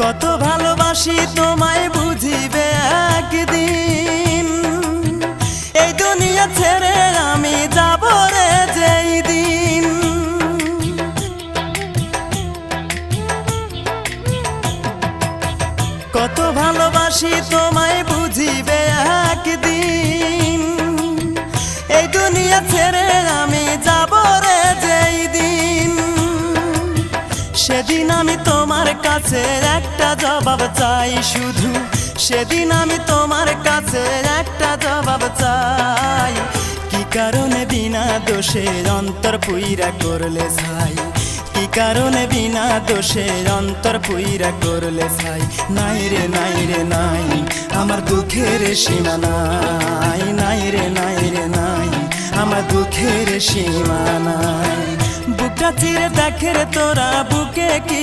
কত ভালোবাসি তোমায় বুঝিবে একদিন, এই দুনিয়া ছেড়ে আমি যাব রে যেই দিন। কত ভালোবাসি তোমায় বুঝিবে একদিন, এই দুনিয়া ছেড়ে আমি যাব রে যেই দিন। সেদিন আমি তোমার কাছে একটা জবাব চাই শুধু, সেদিন আমি তোমার কাছে একটা জবাব চাই। কি কারণে বিনা দোষে অন্তর পুইরা করলে ছাই, কি কারণে বিনা দোষে অন্তর পুইরা করলে ছাই। নাই রে নাই রে নাই আমার দুঃখের সীমা নাই, নাই রে নাই রে নাই আমার দুঃখের সীমা নাই। বুকটা চিরে দেখে রে তোরা বুকে কি